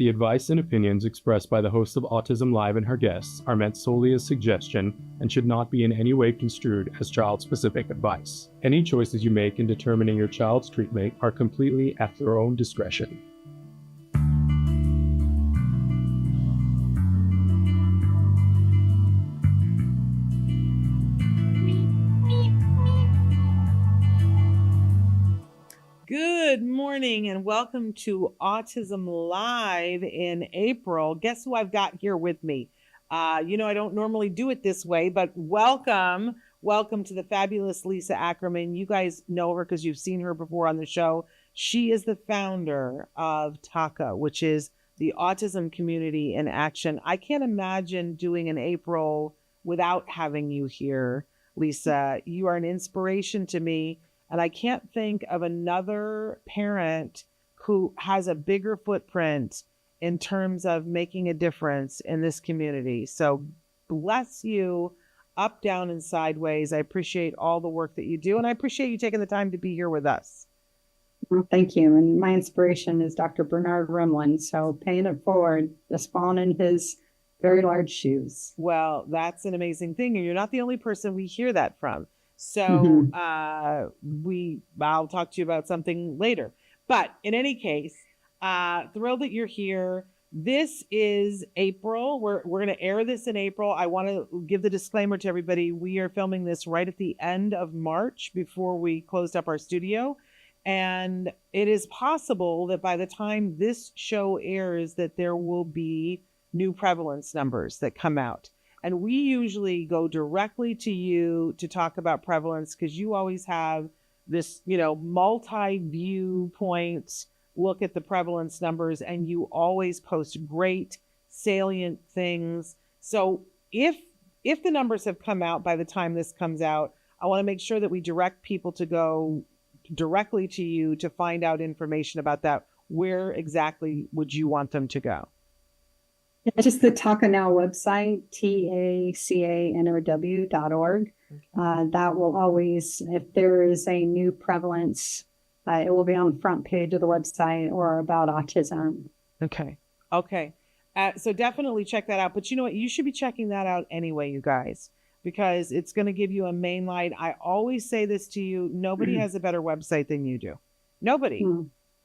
The advice and opinions expressed by the host of Autism Live and her guests are meant solely as suggestion and should not be in any way construed as child-specific advice. Any choices you make in determining your child's treatment are completely at their own discretion. Good morning and welcome to Autism Live in April. Guess who I've got here with me? I don't normally do it this way, but welcome to the fabulous Lisa Ackerman. You guys know her because you've seen her before on the show. She is the founder of TACA, which is the Autism Community in Action. I can't imagine doing an April without having you here, Lisa. You are an inspiration to me. And I can't think of another parent who has a bigger footprint in terms of making a difference in this community. So bless you, up, down, and sideways. I appreciate all the work that you do, and I appreciate you taking the time to be here with us. Well, thank you. And my inspiration is Dr. Bernard Rimland. So paying it forward, just falling in his very large shoes. Well, that's an amazing thing. And you're not the only person we hear that from. So I'll talk to you about something later. But in any case, thrilled that you're here. This is April. We're going to air this in April. I want to give the disclaimer to everybody. We are filming this right at the end of March before we closed up our studio. And it is possible that by the time this show airs that there will be new prevalence numbers that come out. And we usually go directly to you to talk about prevalence because you always have this, multi-viewpoint look at the prevalence numbers, and you always post great salient things. So if the numbers have come out by the time this comes out, I want to make sure that we direct people to go directly to you to find out information about that. Where exactly would you want them to go? It's just the TACA Now website, TACANOW.org. That will always, if there is a new prevalence, it will be on the front page of the website or about autism. Okay. So definitely check that out. But you know what? You should be checking that out anyway, you guys, because it's going to give you a main line. I always say this to you. Nobody has a better website than you do. Nobody.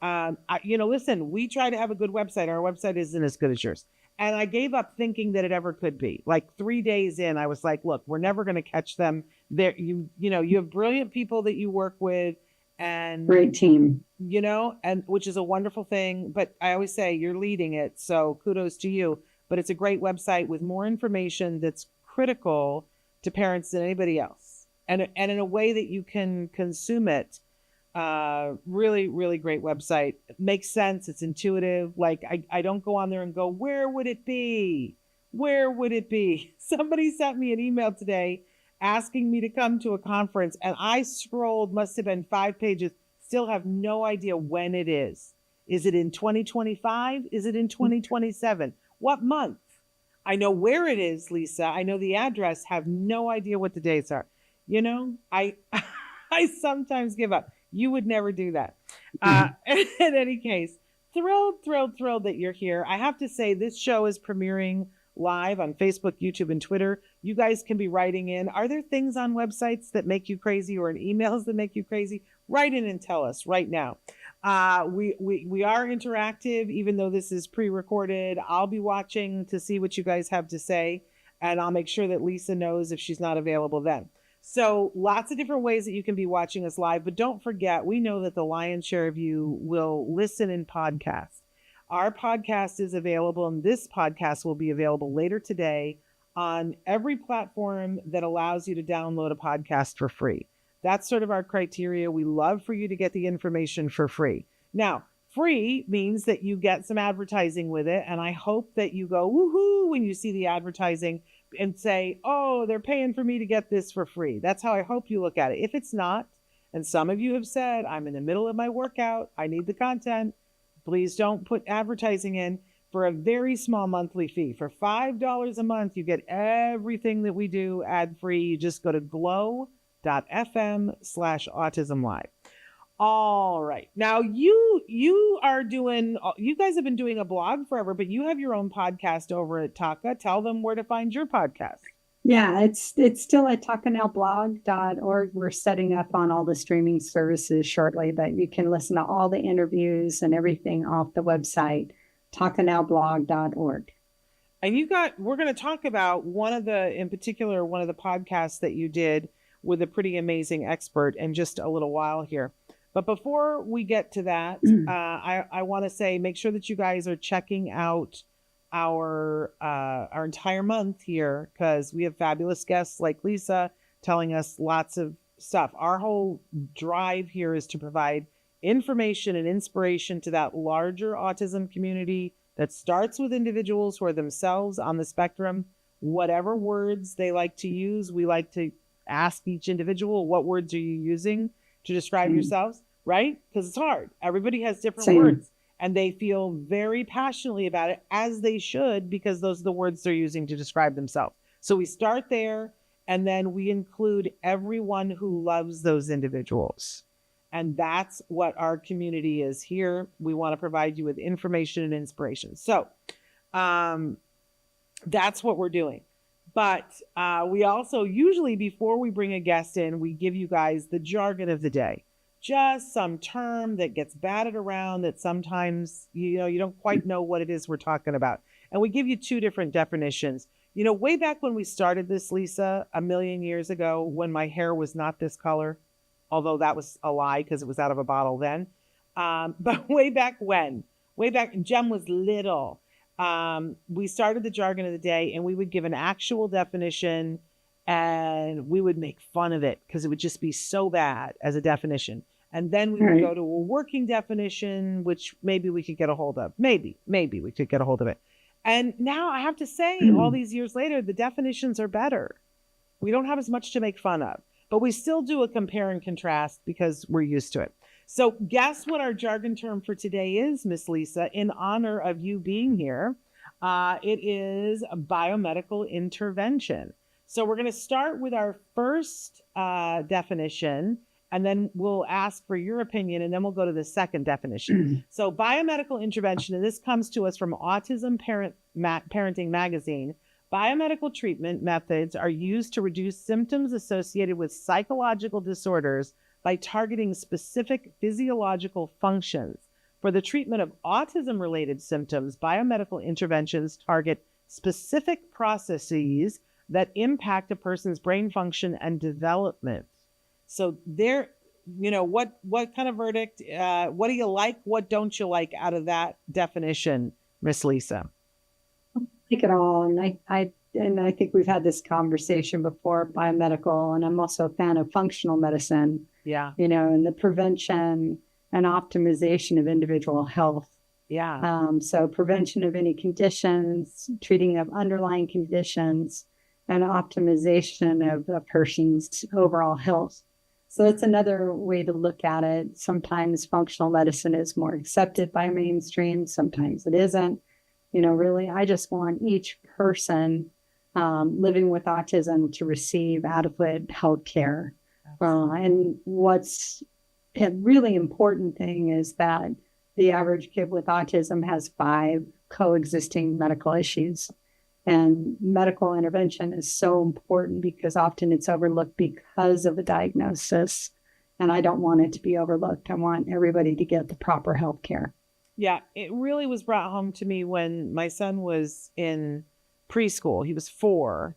Listen, we try to have a good website. Our website isn't as good as yours. And I gave up thinking that it ever could be. Like 3 days in, I was like, look, we're never going to catch them. There, you have brilliant people that you work with, and great team, and which is a wonderful thing. But I always say you're leading it. So kudos to you. But it's a great website with more information that's critical to parents than anybody else. And in a way that you can consume it. Really, really great website. It makes sense. It's intuitive. Like I don't go on there and go, where would it be? Where would it be? Somebody sent me an email today asking me to come to a conference, and I scrolled, must have been 5 pages, still have no idea when it is. Is it in 2025? Is it in 2027? What month? I know where it is, Lisa. I know the address, have no idea what the dates are. I sometimes give up. You would never do that. In any case, thrilled that you're here. I have to say this show is premiering live on Facebook, YouTube, and Twitter. You guys can be writing in. Are there things on websites that make you crazy or in emails that make you crazy? Write in and tell us right now. We are interactive, even though this is pre-recorded. I'll be watching to see what you guys have to say, and I'll make sure that Lisa knows if she's not available then. So lots of different ways that you can be watching us live, but don't forget, we know that the lion's share of you will listen in podcast. Our podcast is available, and this podcast will be available later today on every platform that allows you to download a podcast for free. That's sort of our criteria. We love for you to get the information for free. Now, free means that you get some advertising with it, and I hope that you go woohoo when you see the advertising and say, oh, they're paying for me to get this for free. That's how I hope you look at it. If it's not, and some of you have said, I'm in the middle of my workout, I need the content, please don't put advertising in. For a very small monthly fee. For $5 a month, you get everything that we do ad-free. You just go to glow.fm/autismlive. All right. Now you are doing, you guys have been doing a blog forever, but you have your own podcast over at Taka. Tell them where to find your podcast. Yeah, it's still at takanowblog.org. We're setting up on all the streaming services shortly, but you can listen to all the interviews and everything off the website, takanowblog.org. And we're going to talk about in particular, one of the podcasts that you did with a pretty amazing expert in just a little while here. But before we get to that, I want to say, make sure that you guys are checking out our entire month here, because we have fabulous guests like Lisa telling us lots of stuff. Our whole drive here is to provide information and inspiration to that larger autism community that starts with individuals who are themselves on the spectrum. Whatever words they like to use, we like to ask each individual, what words are you using to describe yourselves, right? Because it's hard. Everybody has different words, and they feel very passionately about it, as they should, because those are the words they're using to describe themselves. So we start there, and then we include everyone who loves those individuals. And that's what our community is here. We want to provide you with information and inspiration. So that's what we're doing. But we also usually, before we bring a guest in, we give you guys the jargon of the day. Just some term that gets batted around that sometimes, you don't quite know what it is we're talking about. And we give you two different definitions. Way back when we started this, Lisa, a million years ago, when my hair was not this color, although that was a lie because it was out of a bottle then. But way back, Jem was little. We started the jargon of the day, and we would give an actual definition, and we would make fun of it because it would just be so bad as a definition. And then we would go to a working definition, which maybe we could get a hold of. Maybe we could get a hold of it. And now I have to say, all these years later, the definitions are better. We don't have as much to make fun of, but we still do a compare and contrast because we're used to it. So guess what our jargon term for today is, Miss Lisa, in honor of you being here? It is a biomedical intervention. So we're going to start with our first definition, and then we'll ask for your opinion, and then we'll go to the second definition. So biomedical intervention, and this comes to us from Autism Parenting Magazine. Biomedical treatment methods are used to reduce symptoms associated with psychological disorders by targeting specific physiological functions. For the treatment of autism-related symptoms, biomedical interventions target specific processes that impact a person's brain function and development. So there, what kind of verdict, what do you like? What don't you like out of that definition, Miss Lisa? I like it all. And I think we've had this conversation before, biomedical, and I'm also a fan of functional medicine. Yeah. And the prevention and optimization of individual health. Yeah. So prevention of any conditions, treating of underlying conditions, and optimization of a person's overall health. So that's another way to look at it. Sometimes functional medicine is more accepted by mainstream. Sometimes it isn't. Really, I just want each person living with autism to receive adequate health care. And what's a really important thing is that the average kid with autism has 5 coexisting medical issues. And medical intervention is so important because often it's overlooked because of the diagnosis. And I don't want it to be overlooked. I want everybody to get the proper health care. Yeah, it really was brought home to me when my son was in preschool. He was 4,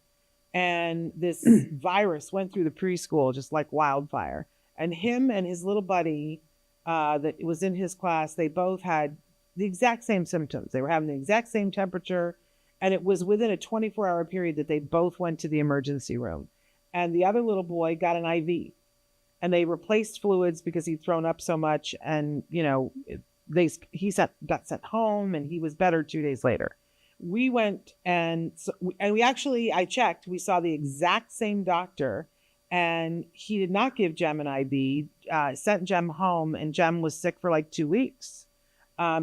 and this virus went through the preschool just like wildfire. And him and his little buddy that was in his class, they both had the exact same symptoms. They were having the exact same temperature. And it was within a 24-hour period that they both went to the emergency room. And the other little boy got an IV. And they replaced fluids because he'd thrown up so much. And, he got sent home, and he was better 2 days later. We went I checked, we saw the exact same doctor, and he did not give Jem an IV, sent Jem home, and Jem was sick for like 2 weeks.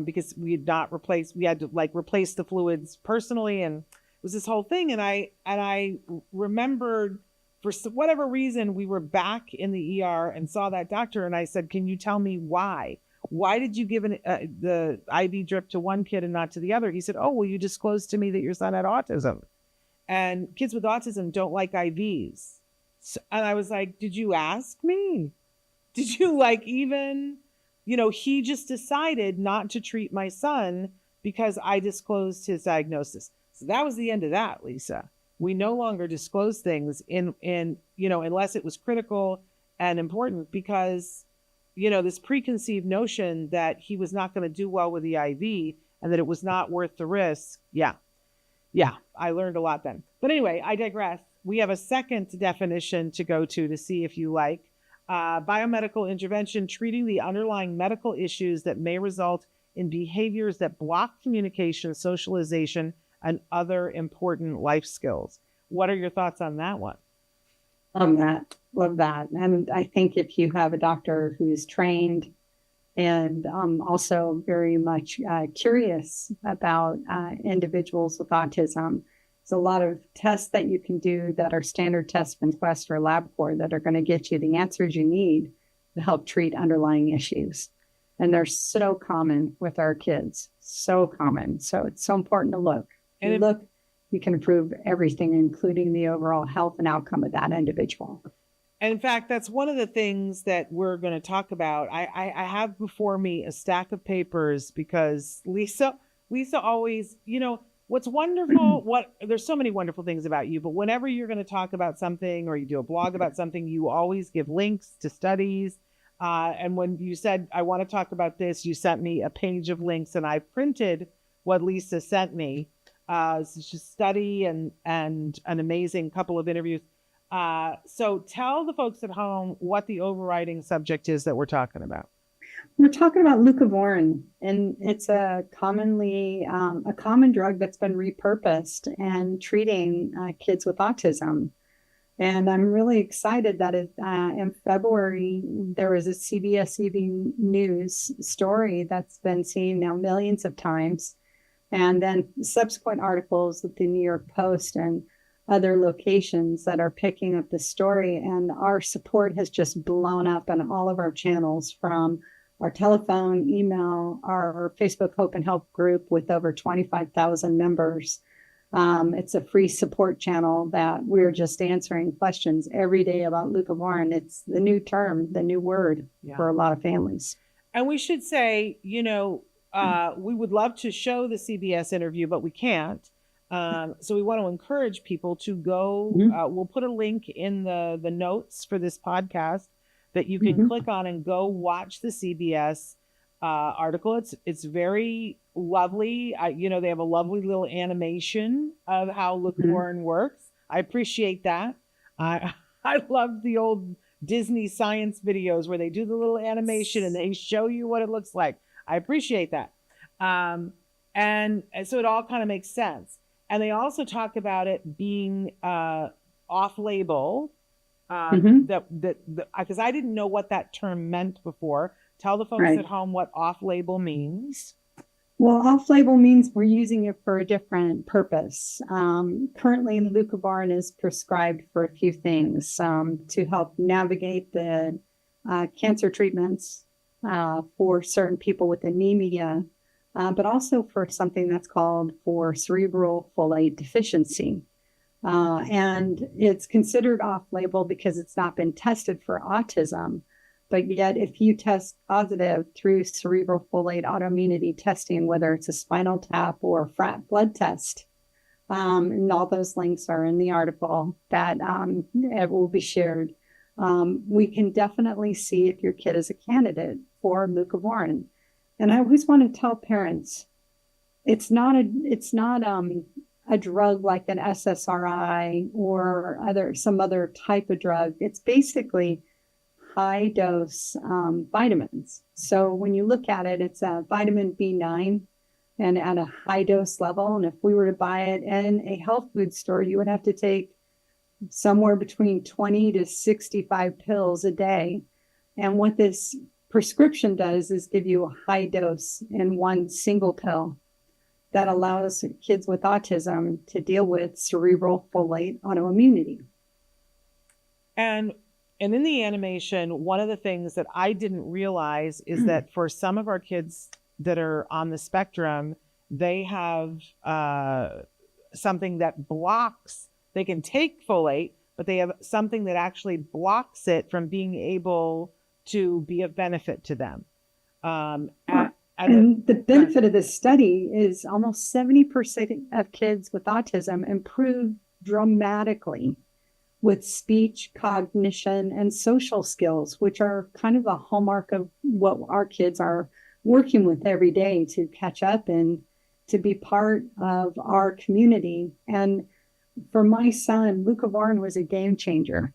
Because we had to replace the fluids personally, and it was this whole thing. And I remembered for whatever reason, we were back in the ER and saw that doctor. And I said, can you tell me why? Why did you give the IV drip to one kid and not to the other? He said, oh, well, you disclosed to me that your son had autism. And kids with autism don't like IVs. So, and I was like, did you ask me? Did you even, he just decided not to treat my son because I disclosed his diagnosis. So that was the end of that, Lisa. We no longer disclose things in unless it was critical and important, because, this preconceived notion that he was not going to do well with the IV and that it was not worth the risk. Yeah, I learned a lot then. But anyway, I digress. We have a second definition to go to see if you like. Biomedical intervention, treating the underlying medical issues that may result in behaviors that block communication, socialization, and other important life skills. What are your thoughts on that one? Love that. And I think if you have a doctor who's trained and also very much curious about individuals with autism, there's a lot of tests that you can do that are standard tests from Quest or LabCorp that are going to get you the answers you need to help treat underlying issues. And they're so common with our kids, so common. So it's so important to look. And you can improve everything, including the overall health and outcome of that individual. And in fact, that's one of the things that we're going to talk about. I have before me a stack of papers because Lisa always, what's wonderful, there's so many wonderful things about you, but whenever you're going to talk about something or you do a blog about something, you always give links to studies. And when you said, I want to talk about this, you sent me a page of links, and I printed what Lisa sent me. It's just a study and an amazing couple of interviews. So tell the folks at home what the overriding subject is that we're talking about. We're talking about leucovorin, and it's a common drug that's been repurposed and treating kids with autism. And I'm really excited that in February, there was a CBS Evening News story that's been seen now millions of times. And then subsequent articles with the New York Post and other locations that are picking up the story. And our support has just blown up on all of our channels, from our telephone, email, our Facebook Hope and Help group with over 25,000 members. It's a free support channel that we're just answering questions every day about leucovorin. It's the new term, the new word for a lot of families. And we should say, we would love to show the CBS interview, but we can't. So we want to encourage people to go. We'll put a link in the notes for this podcast that you can click on and go watch the CBS article. It's very lovely. They have a lovely little animation of how Leucovorin works. I appreciate that. I love the old Disney science videos where they do the little animation and they show you what it looks like. I appreciate that. And so it all kind of makes sense. And they also talk about it being off-label, because I didn't know what that term meant before. Tell the folks at home what off-label means. Well, off-label means we're using it for a different purpose. Currently, leucovorin is prescribed for a few things to help navigate the cancer treatments for certain people with anemia, but also for something that's called for cerebral folate deficiency. And it's considered off-label because it's not been tested for autism. But yet, if you test positive through cerebral folate autoimmunity testing, whether it's a spinal tap or a frat blood test, and all those links are in the article that it will be shared, we can definitely see if your kid is a candidate for leucovorin. And I always want to tell parents, it's not a drug like an SSRI or some other type of drug. It's basically high dose vitamins. So when you look at it, it's a vitamin B9 and at a high dose level. And if we were to buy it in a health food store, you would have to take somewhere between 20 to 65 pills a day. And what this prescription does is give you a high dose in one single pill that allows kids with autism to deal with cerebral folate autoimmunity. And in the animation, one of the things that I didn't realize is that for some of our kids that are on the spectrum, they have something that blocks, they can take folate, but they have something that actually blocks it from being able to be of benefit to them. And the benefit of this study is almost 70% of kids with autism improve dramatically with speech, cognition, and social skills, which are kind of the hallmark of what our kids are working with every day to catch up and to be part of our community. And for my son, Leucovorin was a game changer.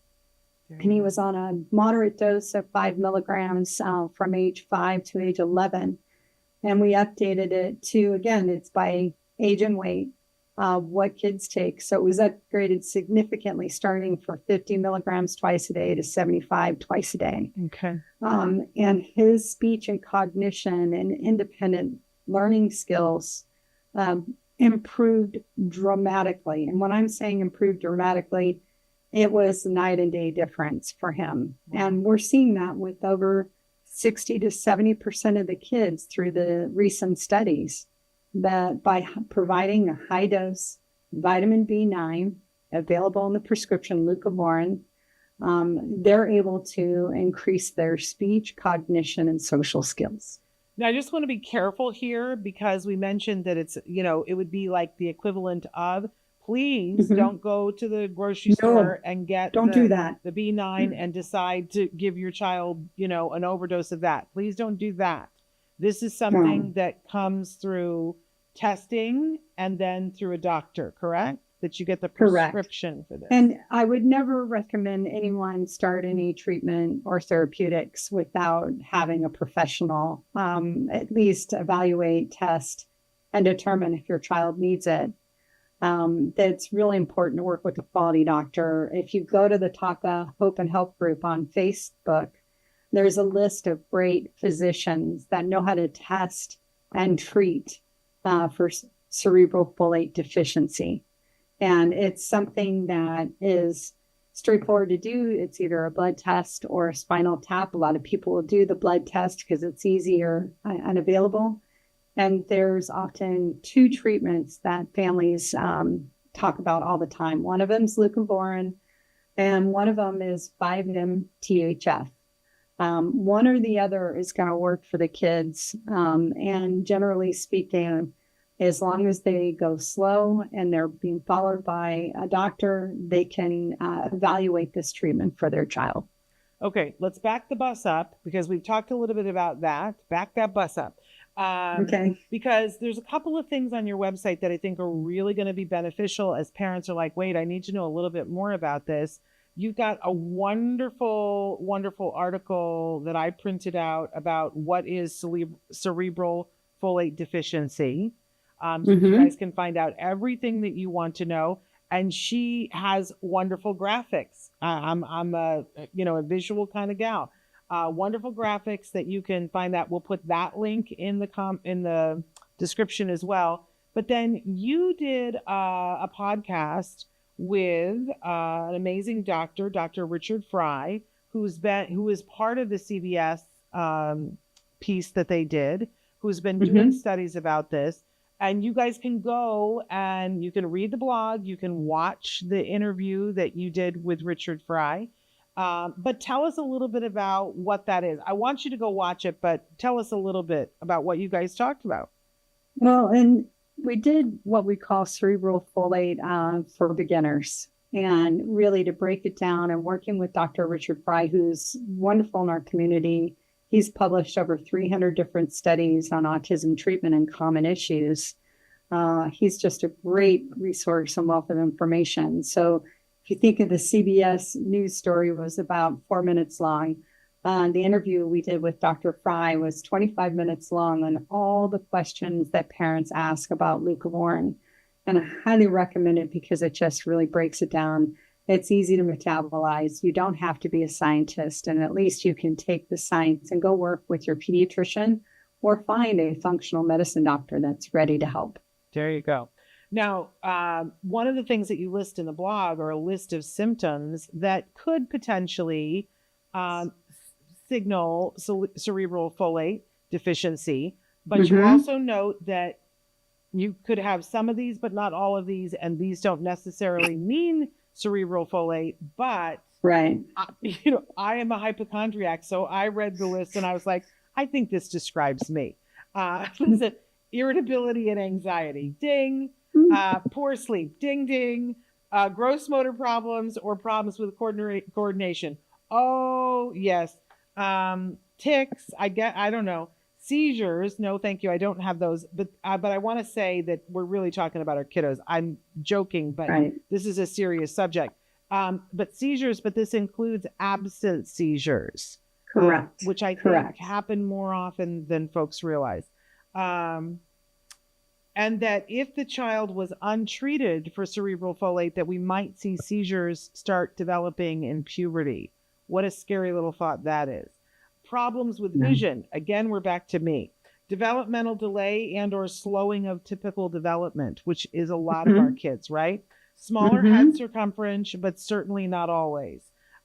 And he was on a moderate dose of 5 milligrams from age 5 to age 11. And we updated it to, again, it's by age and weight, what kids take. So it was upgraded significantly, starting for 50 milligrams twice a day to 75 twice a day. Okay. And his speech and cognition and independent learning skills improved dramatically. And when I'm saying improved dramatically, it was a night and day difference for him. And we're seeing that with over 60 to 70% of the kids through the recent studies, that by providing a high dose vitamin B9 available in the prescription Leucovorin, they're able to increase their speech, cognition, and social skills. Now, I just want to be careful here because we mentioned that it's, it would be like the equivalent of, please don't go to the grocery store and get do that. The B9 and decide to give your child, an overdose of that. Please don't do that. This is something that comes through testing and then through a doctor, correct? That you get the prescription for this. And I would never recommend anyone start any treatment or therapeutics without having a professional at least evaluate, test, and determine if your child needs it. That's really important to work with a quality doctor. If you go to the Taka Hope and Help group on Facebook, there's a list of great physicians that know how to test and treat for cerebral folate deficiency. And it's something that is straightforward to do. It's either a blood test or a spinal tap. A lot of people will do the blood test because it's easier and available. And there's often 2 treatments that families talk about all the time. One of them is Leucovorin, and one of them is 5-MTHF. One or the other is going to work for the kids. And generally speaking, as long as they go slow and they're being followed by a doctor, they can evaluate this treatment for their child. Okay, let's back the bus up because we've talked a little bit about that. Back that bus up. Because there's a couple of things on your website that I think are really going to be beneficial as parents are like, wait, I need to know a little bit more about this. You've got a wonderful, wonderful article that I printed out about what is cerebral folate deficiency. So you guys can find out everything that you want to know. And she has wonderful graphics. I'm a visual kind of gal. Wonderful graphics that you can find that. We'll put that link in the description as well. But then you did a podcast with an amazing doctor, Dr. Richard Fry, who is part of the CBS piece that they did, who's been doing studies about this. And you guys can go and you can read the blog. You can watch the interview that you did with Richard Fry. But tell us a little bit about what that is. I want you to go watch it, but tell us a little bit about what you guys talked about. Well, and we did what we call cerebral folate for beginners, and really to break it down and working with Dr. Richard Fry, who's wonderful in our community. He's published over 300 different studies on autism treatment and common issues. He's just a great resource and wealth of information. So if you think of the CBS news story was about 4 minutes long, the interview we did with Dr. Fry was 25 minutes long on all the questions that parents ask about Leucovorin. And I highly recommend it because it just really breaks it down. It's easy to metabolize. You don't have to be a scientist, and at least you can take the science and go work with your pediatrician or find a functional medicine doctor that's ready to help. There you go. Now, one of the things that you list in the blog are a list of symptoms that could potentially signal cerebral folate deficiency, but you also note that you could have some of these, but not all of these, and these don't necessarily mean cerebral folate, but Right. I am a hypochondriac, so I read the list and I was like, I think this describes me. Listen, irritability and anxiety, ding. Poor sleep, ding, ding. Gross motor problems or problems with coordination. Oh, yes. Tics, I don't know. Seizures, no, thank you. I don't have those. But I want to say that we're really talking about our kiddos. I'm joking, but this is a serious subject. But seizures, but this includes absent seizures. Correct. Which I think happen more often than folks realize. And that if the child was untreated for cerebral folate, that we might see seizures start developing in puberty. What a scary little thought that is. Problems with vision. Again, we're back to me. Developmental delay and or slowing of typical development, which is a lot of our kids, right? Smaller head circumference, but certainly not always.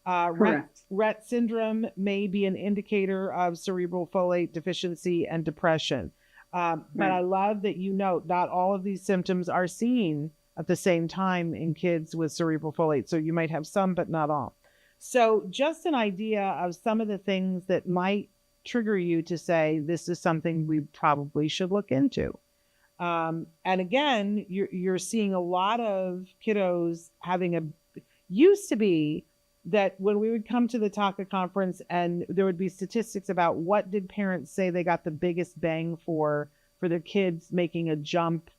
Rett syndrome may be an indicator of cerebral folate deficiency and depression. But I love that you note not all of these symptoms are seen at the same time in kids with cerebral folate. So you might have some, but not all. So just an idea of some of the things that might trigger you to say, this is something we probably should look into. And again, you're seeing a lot of kiddos used to be that when we would come to the TACA conference and there would be statistics about what did parents say they got the biggest bang for their kids making a jump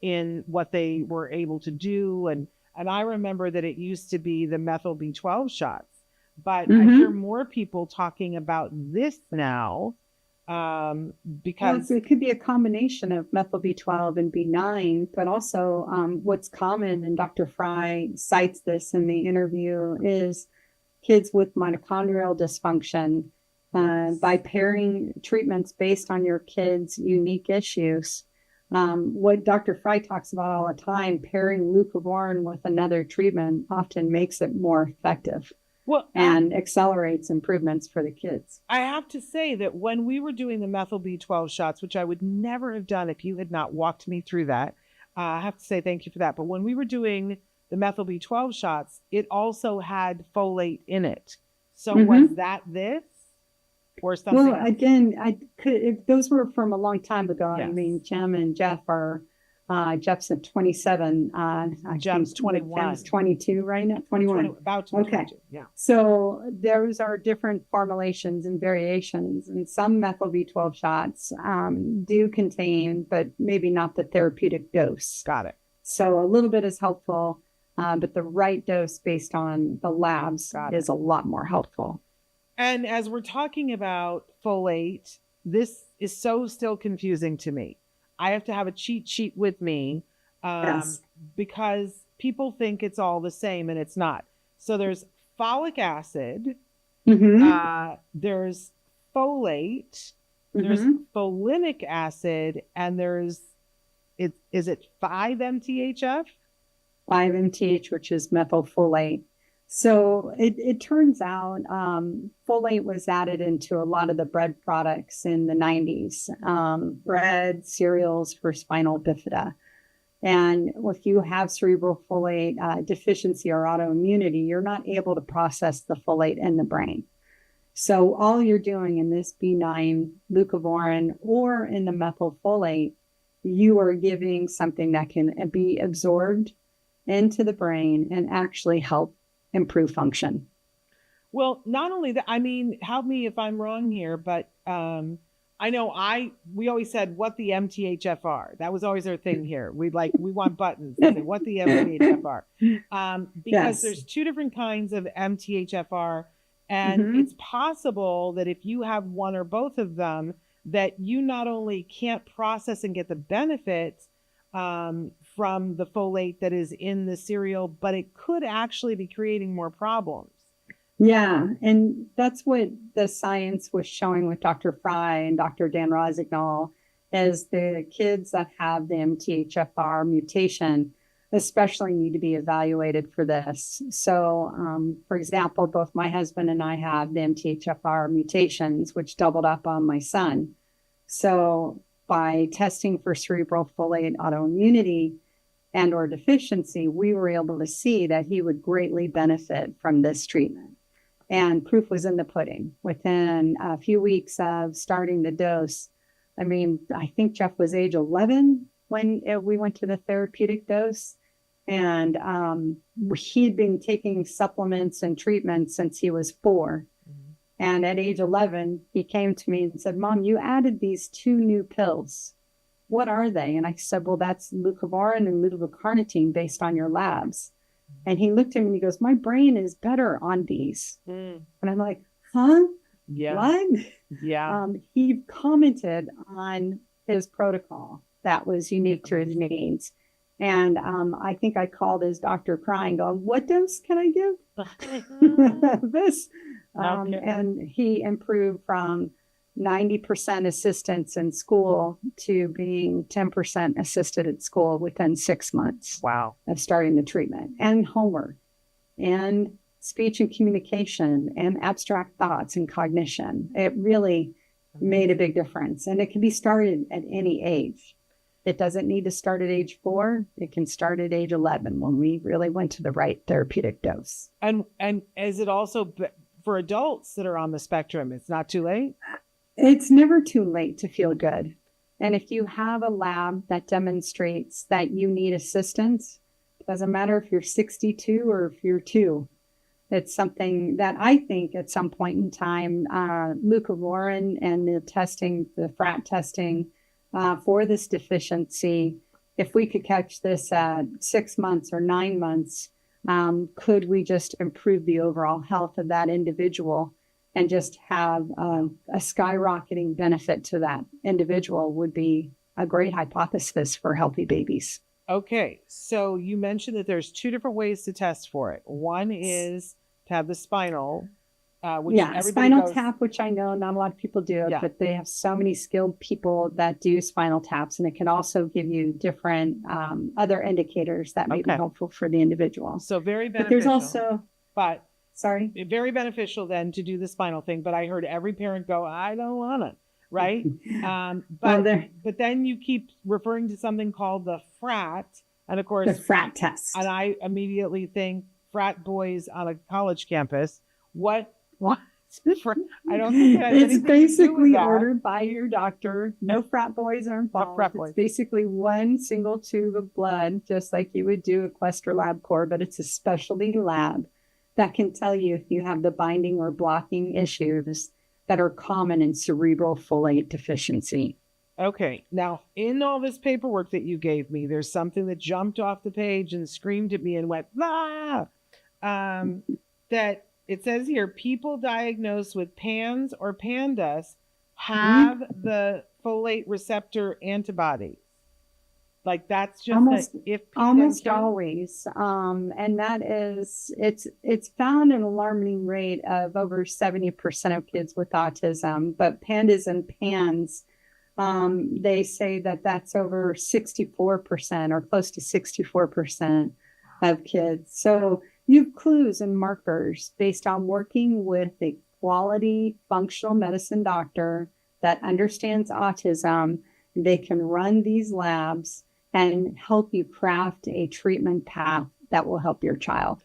in what they were able to do. And I remember that it used to be the methyl B12 shots, but I hear more people talking about this now because it could be a combination of methyl B12 and B9, but also what's common, and Dr. Fry cites this in the interview, is kids with mitochondrial dysfunction. By pairing treatments based on your kid's unique issues. What Dr. Fry talks about all the time, pairing leucovorin with another treatment often makes it more effective and accelerates improvements for the kids. I have to say that when we were doing the methyl B12 shots, which I would never have done if you had not walked me through that, I have to say thank you for that. But when we were doing the methyl B12 shots, it also had folate in it. So was that this? Or something. Well, again, if those were from a long time ago. Yes. I mean, Jim and Jeff are, Jeff's at 27. Jeff's 21. Jeff's 22 right now, 21. About to be 22, yeah. So those are different formulations and variations. And some methyl B12 shots do contain, but maybe not the therapeutic dose. Got it. So a little bit is helpful, but the right dose based on the labs is a lot more helpful. And as we're talking about folate, this is so still confusing to me. I have to have a cheat sheet with me because people think it's all the same and it's not. So there's folic acid, there's folate, there's folinic acid, and is it 5-MTHF? 5-MTH, which is methylfolate. So it turns out folate was added into a lot of the bread products in the 90s, bread, cereals for spinal bifida. And if you have cerebral folate deficiency or autoimmunity, you're not able to process the folate in the brain. So all you're doing in this B9 leucovorin or in the methylfolate, you are giving something that can be absorbed into the brain and actually help improve function. Well, not only that, I mean, help me if I'm wrong here, but I know we always said what the MTHF are. That was always our thing here. We want buttons to say what the MTHF are. Because there's two different kinds of MTHFR, and it's possible that if you have one or both of them, that you not only can't process and get the benefits from the folate that is in the cereal, but it could actually be creating more problems. Yeah, and that's what the science was showing with Dr. Fry and Dr. Dan Rosignol is the kids that have the MTHFR mutation especially need to be evaluated for this. So, for example, both my husband and I have the MTHFR mutations, which doubled up on my son. So by testing for cerebral folate autoimmunity and or deficiency, we were able to see that he would greatly benefit from this treatment. And proof was in the pudding. Within a few weeks of starting the dose, I mean, I think Jeff was age 11 when we went to the therapeutic dose. And he had been taking supplements and treatments since he was 4. And at age 11, he came to me and said, Mom, you added these 2 new pills. What are they? And I said, well, that's Leucovorin and Leucocarnitine based on your labs. And he looked at me and he goes, my brain is better on these. And I'm like, huh? Yeah. What? Yeah. He commented on his protocol that was unique to his needs. And I think I called his doctor crying, going, what dose can I give? This. Okay. And he improved from 90% assistance in school to being 10% assisted at school within 6 months. Wow. Of starting the treatment, and homework and speech and communication and abstract thoughts and cognition. It really made a big difference. And it can be started at any age. It doesn't need to start at age 4. It can start at age 11 when we really went to the right therapeutic dose. And is it also for adults that are on the spectrum? It's not too late? It's never too late to feel good. And if you have a lab that demonstrates that you need assistance, it doesn't matter if you're 62 or if you're 2. It's something that I think at some point in time, Leucovorin and the testing, the FRAT testing for this deficiency, if we could catch this at 6 months or 9 months, could we just improve the overall health of that individual and just have a skyrocketing benefit to that individual would be a great hypothesis for healthy babies. Okay, so you mentioned that there's 2 different ways to test for it. One is to have the spinal, which spinal tap, which I know not a lot of people do, but they have so many skilled people that do spinal taps, and it can also give you different other indicators that may be helpful for the individual. So very beneficial. But there's also, very beneficial then to do the spinal thing. But I heard every parent go, I don't want it, right? But then you keep referring to something called the FRAT, and of course the FRAT test. And I immediately think frat boys on a college campus. What? I don't think that it's basically ordered by your doctor. No frat boys are involved. Frat boys. It's basically one single tube of blood, just like you would do a Quester LabCorp, but it's a specialty lab that can tell you if you have the binding or blocking issues that are common in cerebral folate deficiency. Okay. Now, in all this paperwork that you gave me, there's something that jumped off the page and screamed at me and went, ah! That it says here, people diagnosed with PANS or PANDAS have the folate receptor antibodies. Like that's just almost always. And that is, it's found an alarming rate of over 70% of kids with autism, but PANDAS and PANS, they say that that's over 64% or close to 64% of kids. So you have clues and markers based on working with a quality functional medicine doctor that understands autism. They can run these labs and help you craft a treatment path that will help your child.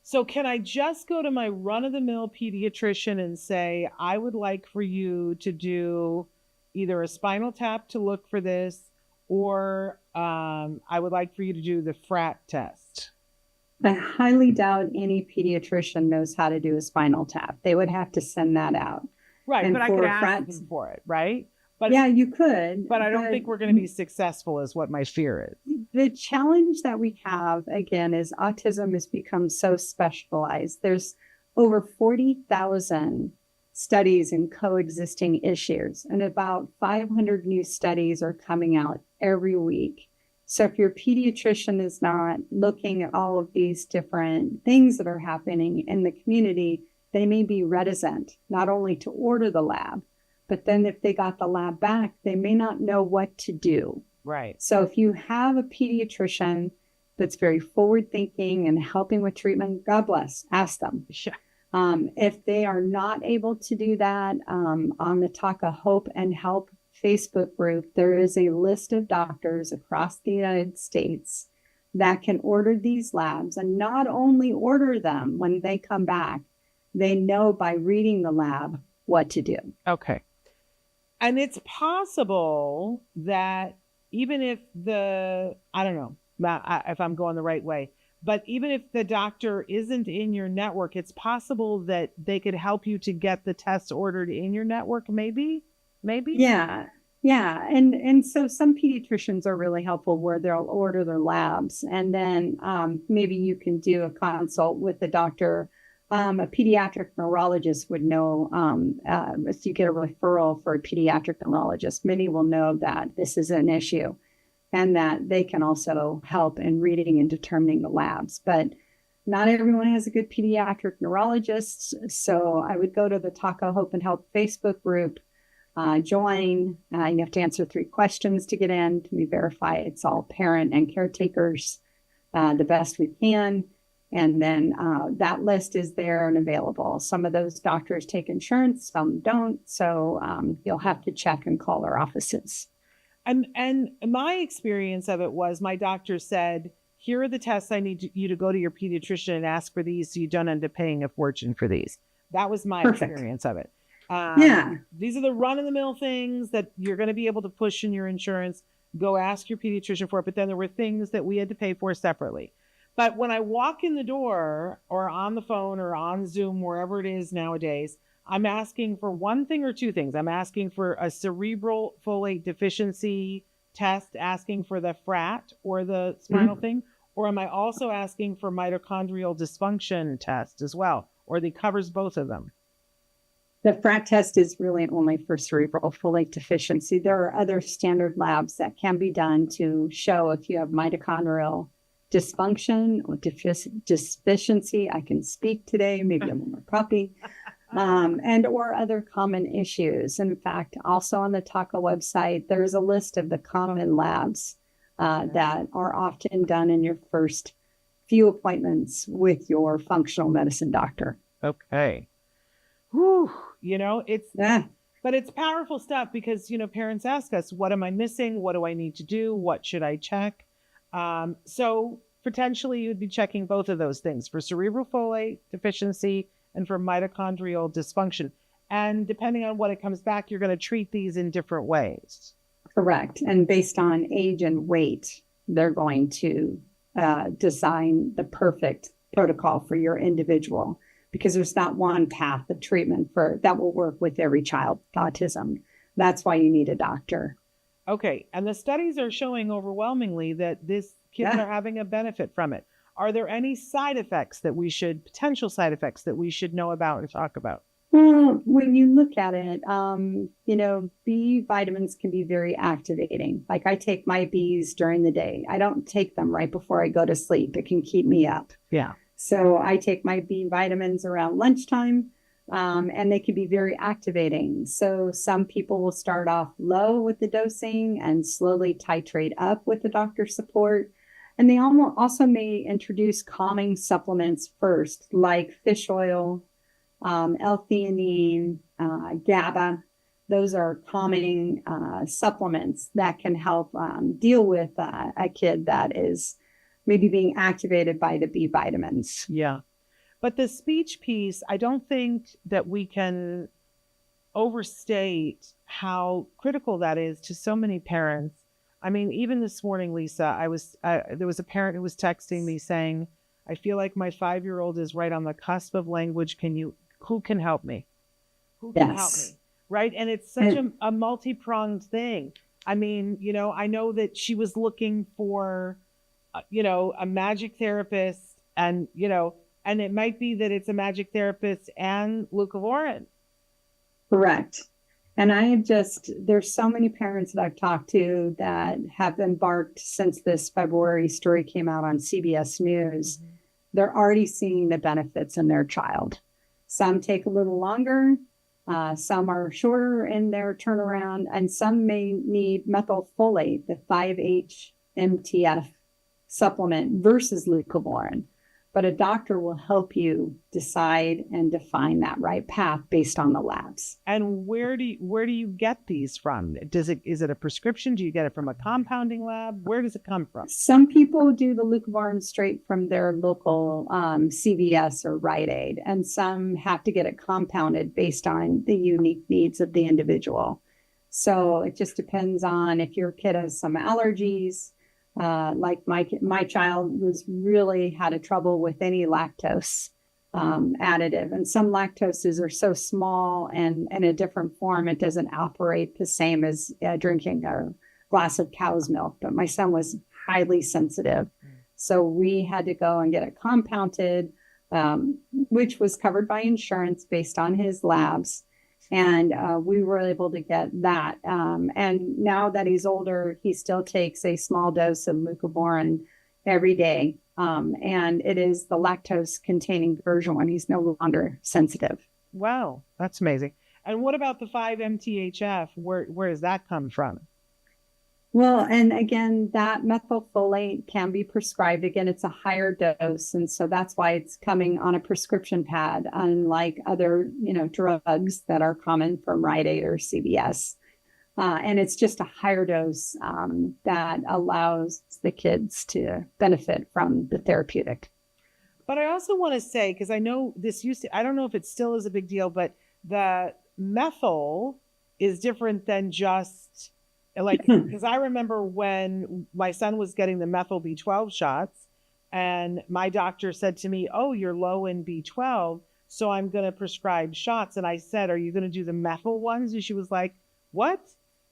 So can I just go to my run-of-the-mill pediatrician and say, I would like for you to do either a spinal tap to look for this, or I would like for you to do the FRAT test? I highly doubt any pediatrician knows how to do a spinal tap. They would have to send that out. Right, and but I could ask them for it, right? But yeah, you could. But I don't think we're going to be successful is what my fear is. The challenge that we have, again, is autism has become so specialized. There's over 40,000 studies in coexisting issues, and about 500 new studies are coming out every week. So if your pediatrician is not looking at all of these different things that are happening in the community, they may be reticent not only to order the lab, but then if they got the lab back, they may not know what to do. Right. So if you have a pediatrician that's very forward thinking and helping with treatment, God bless, ask them. Sure. If they are not able to do that, on the Talk of Hope and Help Facebook group, there is a list of doctors across the United States that can order these labs, and not only order them when they come back, they know by reading the lab what to do. Okay. And it's possible that even if I don't know if I'm going the right way, but even if the doctor isn't in your network, it's possible that they could help you to get the tests ordered in your network, maybe? Yeah. Yeah. And so some pediatricians are really helpful where they'll order their labs, and then maybe you can do a consult with the doctor. A pediatric neurologist would know, if you get a referral for a pediatric neurologist, many will know that this is an issue and that they can also help in reading and determining the labs. But not everyone has a good pediatric neurologist. So I would go to the Talk of Hope and Help Facebook group, join. You have to answer 3 questions to get in. We verify it's all parent and caretakers the best we can. And then that list is there and available. Some of those doctors take insurance, some don't. So you'll have to check and call our offices. And my experience of it was my doctor said, here are the tests I need you to go to your pediatrician and ask for these so you don't end up paying a fortune for these. That was my experience of it. Yeah. These are the run-of-the-mill things that you're going to be able to push in your insurance. Go ask your pediatrician for it. But then there were things that we had to pay for separately. But when I walk in the door or on the phone or on Zoom, wherever it is nowadays, I'm asking for one thing or 2 things. I'm asking for a cerebral folate deficiency test, asking for the FRAT or the spinal thing, or am I also asking for mitochondrial dysfunction test as well, or it covers both of them? The FRAT test is really only for cerebral folate deficiency. There are other standard labs that can be done to show if you have mitochondrial dysfunction or deficiency. I can speak today, maybe I'm more puppy. And or other common issues. In fact, also on the TACA website, there's a list of the common labs that are often done in your first few appointments with your functional medicine doctor. Okay. Whew. But it's powerful stuff because, parents ask us, what am I missing? What do I need to do? What should I check? So potentially you'd be checking both of those things for cerebral folate deficiency and for mitochondrial dysfunction. And depending on what it comes back, you're going to treat these in different ways. Correct. And based on age and weight, they're going to design the perfect protocol for your individual, because there's not one path of treatment that will work with every child with autism. That's why you need a doctor. Okay. And the studies are showing overwhelmingly that kids are having a benefit from it. Are there any potential side effects that we should know about and talk about? Well, when you look at it, B vitamins can be very activating. Like I take my Bs during the day. I don't take them right before I go to sleep. It can keep me up. Yeah. So I take my B vitamins around lunchtime, and they can be very activating. So some people will start off low with the dosing and slowly titrate up with the doctor's support. And they also may introduce calming supplements first, like fish oil, L-theanine, GABA. Those are calming supplements that can help deal with a kid that is maybe being activated by the B vitamins. Yeah. But the speech piece, I don't think that we can overstate how critical that is to so many parents. I mean, even this morning, Lisa, there was a parent who was texting me saying, I feel like my 5-year-old is right on the cusp of language. Who can help me? Who can help me? Right. And it's such a multi-pronged thing. I mean, I know that she was looking for, a magic therapist and it might be that it's a magic therapist and Leucovorin. Correct. And there's so many parents that I've talked to that have embarked since this February story came out on CBS News. Mm-hmm. They're already seeing the benefits in their child. Some take a little longer. Some are shorter in their turnaround, and some may need methylfolate, the 5-HMTF supplement versus leucovorin. But a doctor will help you decide and define that right path based on the labs. And where do you get these from? Is it a prescription? Do you get it from a compounding lab? Where does it come from? Some people do the leucovorin straight from their local CVS or Rite Aid, and some have to get it compounded based on the unique needs of the individual. So it just depends on if your kid has some allergies. Like my child was really had a trouble with any lactose additive, and some lactoses are so small and in a different form, it doesn't operate the same as drinking a glass of cow's milk. But my son was highly sensitive, so we had to go and get it compounded, which was covered by insurance based on his labs. And we were able to get that. And now that he's older, he still takes a small dose of leucovorin every day. And it is the lactose containing version when he's no longer sensitive. Wow, that's amazing. And what about the 5-MTHF? Where does that come from? Well, and again, that methylfolate can be prescribed. Again, it's a higher dose. And so that's why it's coming on a prescription pad, unlike other, drugs that are common from Rite Aid or CVS. And it's just a higher dose that allows the kids to benefit from the therapeutic. But I also want to say, because I know I don't know if it still is a big deal, but the methyl is different than just because I remember when my son was getting the methyl B12 shots, and my doctor said to me, "Oh, you're low in B12, so I'm going to prescribe shots." And I said, "Are you going to do the methyl ones?" And she was like, "What?"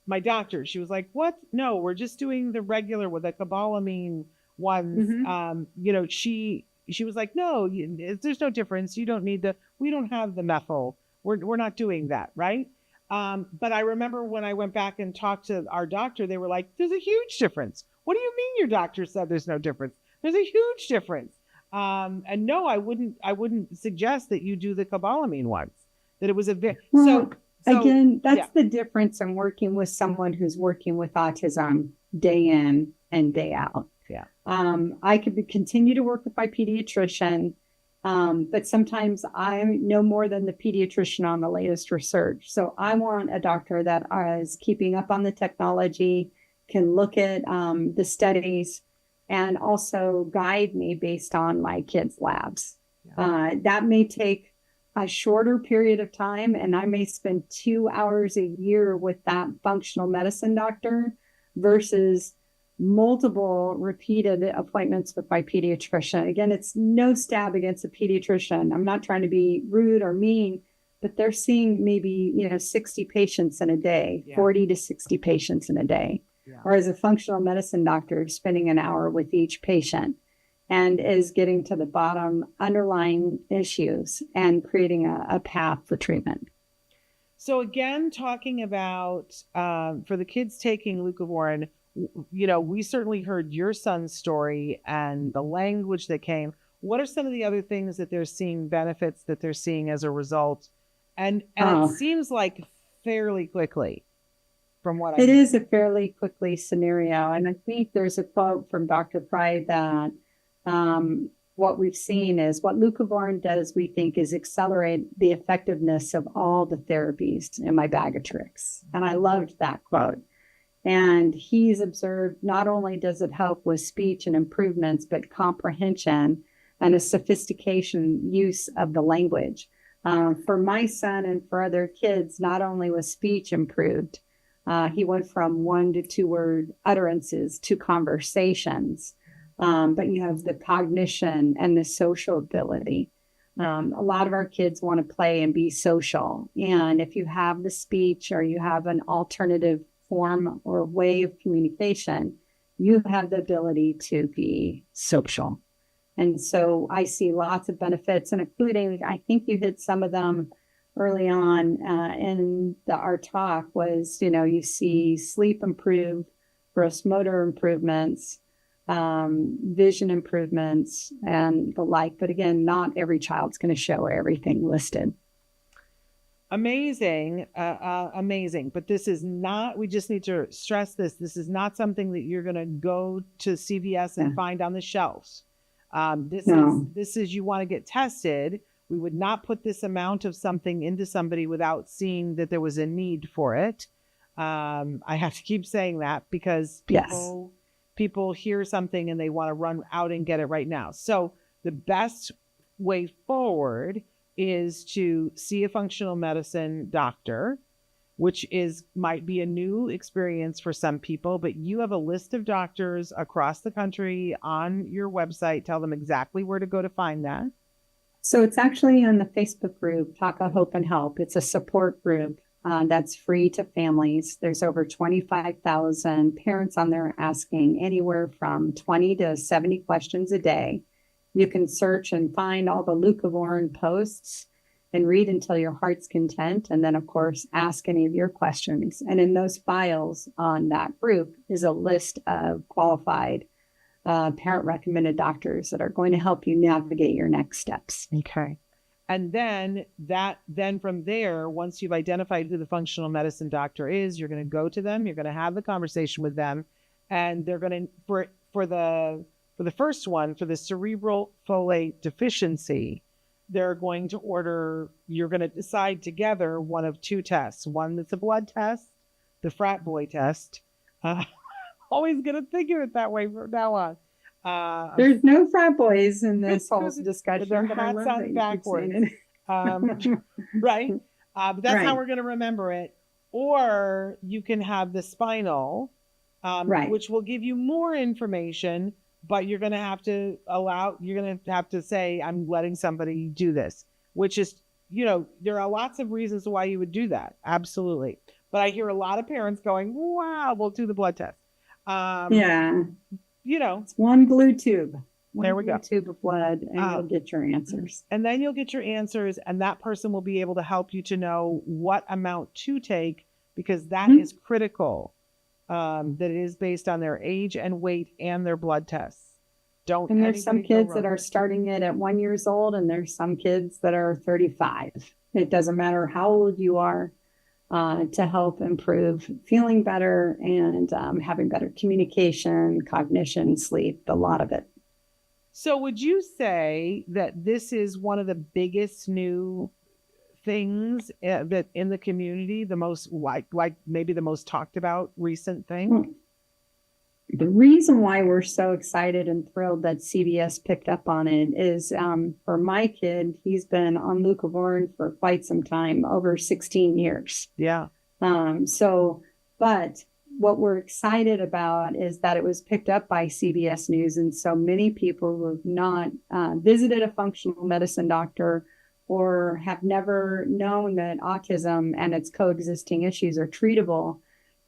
My doctor, she was like, "What? No, we're just doing the regular with the cobalamin ones." Mm-hmm. She was like, "No, there's no difference. You don't need we don't have the methyl. We're not doing that, right?" But I remember when I went back and talked to our doctor, they were like, "There's a huge difference." "What do you mean your doctor said there's no difference?" "There's a huge difference." And no, I wouldn't suggest that you do the cobalamin ones, that it was so again, that's the difference in working with someone who's working with autism day in and day out. Yeah. I could continue to work with my pediatrician, but sometimes I know more than the pediatrician on the latest research. So I want a doctor that is keeping up on the technology, can look at the studies, and also guide me based on my kids' labs. Yeah. That may take a shorter period of time, and I may spend 2 hours a year with that functional medicine doctor versus multiple repeated appointments with my pediatrician. Again, it's no stab against a pediatrician. I'm not trying to be rude or mean, but they're seeing maybe 60 patients in a day, 40 to 60 patients in a day. Yeah. Or as a functional medicine doctor, spending an hour with each patient and is getting to the bottom underlying issues and creating a path for treatment. So again, talking about for the kids taking leucovorin, we certainly heard your son's story and the language that came. What are some of the other things that they're seeing, benefits that they're seeing as a result? And it seems like fairly quickly from what It is a fairly quickly scenario. And I think there's a quote from Dr. Fry that what we've seen is what leucovorin does, we think, is accelerate the effectiveness of all the therapies in my bag of tricks. And I loved that quote. And he's observed not only does it help with speech and improvements, but comprehension and a sophistication use of the language. For my son and for other kids, not only was speech improved, he went from 1 to 2 word utterances to conversations. But you have the cognition and the social ability. A lot of our kids want to play and be social. And if you have the speech or you have an alternative form or way of communication, you have the ability to be social. And so I see lots of benefits, and including, I think you hit some of them early on in our talk was, you see sleep improve, gross motor improvements, vision improvements, and the like. But again, not every child's going to show everything listed. Amazing, amazing. But this is not, we just need to stress this. This is not something that you're going to go to CVS and Yeah. find on the shelves. No. This is, you want to get tested. We would not put this amount of something into somebody without seeing that there was a need for it. I have to keep saying that because Yes. people hear something and they want to run out and get it right now. So the best way forward is to see a functional medicine doctor, which might be a new experience for some people, but you have a list of doctors across the country on your website. Tell them exactly where to go to find that. So it's actually on the Facebook group, Taka Hope and Help. It's a support group that's free to families. There's over 25,000 parents on there asking anywhere from 20 to 70 questions a day. You can search and find all the Leucovorin posts and read until your heart's content. And then, of course, ask any of your questions. And in those files on that group is a list of qualified parent recommended doctors that are going to help you navigate your next steps. Okay. And then from there, once you've identified who the functional medicine doctor is, you're going to go to them, you're going to have the conversation with them, and they're going to, for the first one, for the cerebral folate deficiency, they're going to you're going to decide together one of two tests. One that's a blood test, the frat boy test. Always going to think of it that way from now on. There's no frat boys in this whole discussion. Their hats on backwards. Right? But that's how we're going to remember it. Or you can have the spinal, which will give you more information, but you're going to have to say, I'm letting somebody do this, which is, there are lots of reasons why you would do that. Absolutely. But I hear a lot of parents going, wow, we'll do the blood test. It's one blue tube. There we go. Tube of blood, and you'll get your answers. And then you'll get your answers, and that person will be able to help you to know what amount to take, because that is critical. That it is based on their age and weight and their blood tests. And there's some kids that are starting it at 1 year old, and there's some kids that are 35. It doesn't matter how old you are. To help improve feeling better and having better communication, cognition, sleep, a lot of it. So would you say that this is one of the biggest new things that in the community, the most like maybe the most talked about recent thing? The reason why we're so excited and thrilled that CBS picked up on it is for my kid, he's been on Leucovorin for quite some time, over 16 years. Yeah. But what we're excited about is that it was picked up by CBS News. And so many people who have not visited a functional medicine doctor or have never known that autism and its coexisting issues are treatable,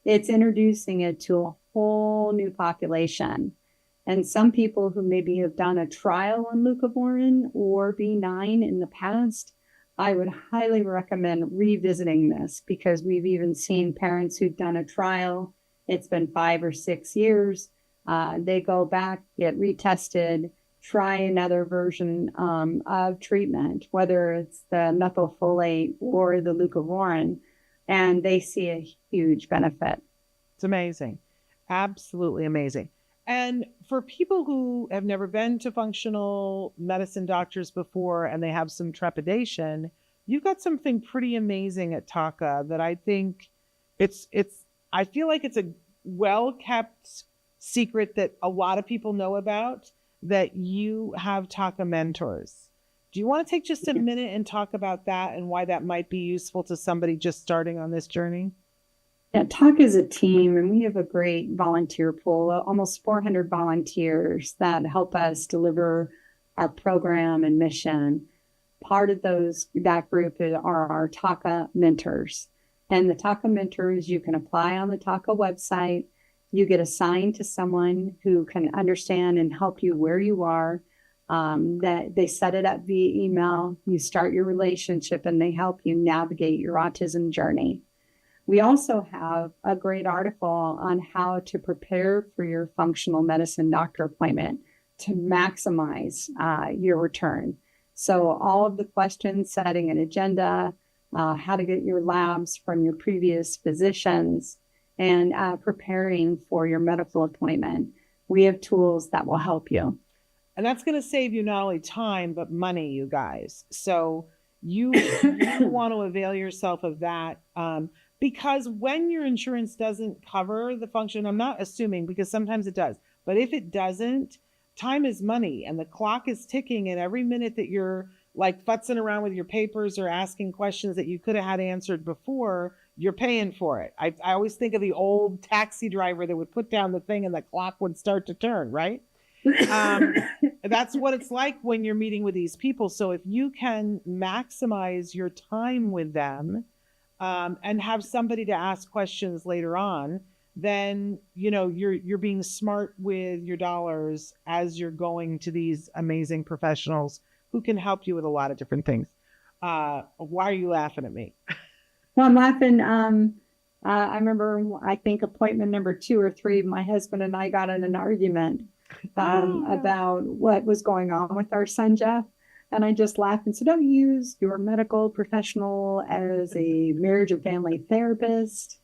it's introducing it to a whole new population. And some people who maybe have done a trial on Leucovorin or B9 in the past, I would highly recommend revisiting this, because we've even seen parents who've done a trial. It's been 5 or 6 years. They go back, get retested, try another version of treatment, whether it's the methylfolate or the Leucovorin, and they see a huge benefit. It's amazing. Absolutely amazing. And for people who have never been to functional medicine doctors before and they have some trepidation, you've got something pretty amazing at Taka that I think I feel like it's a well-kept secret that a lot of people know about, that you have Taka mentors. Do you want to take just a minute and talk about that and why that might be useful to somebody just starting on this journey? Yeah, Taka is a team, and we have a great volunteer pool, almost 400 volunteers that help us deliver our program and mission. Part of that group are our Taka mentors. And the Taka mentors, you can apply on the Taka website. You get assigned to someone who can understand and help you where you are. That they set it up via email. You start your relationship, and they help you navigate your autism journey. We also have a great article on how to prepare for your functional medicine doctor appointment to maximize your return. So all of the questions, setting an agenda, how to get your labs from your previous physicians, and preparing for your medical appointment. We have tools that will help you. And that's going to save you not only time, but money, you guys. So you want to avail yourself of that. Because when your insurance doesn't cover the function, I'm not assuming, because sometimes it does, but if it doesn't, time is money and the clock is ticking. And every minute that you're like futzing around with your papers or asking questions that you could have had answered before, you're paying for it. I always think of the old taxi driver that would put down the thing and the clock would start to turn, right? That's what it's like when you're meeting with these people. So if you can maximize your time with them, and have somebody to ask questions later on, then you're being smart with your dollars as you're going to these amazing professionals who can help you with a lot of different things. Why are you laughing at me? Well, I'm laughing. I remember, I think appointment number 2 or 3, my husband and I got in an argument about what was going on with our son, Jeff. And I just laughed and said, don't use your medical professional as a marriage and family therapist.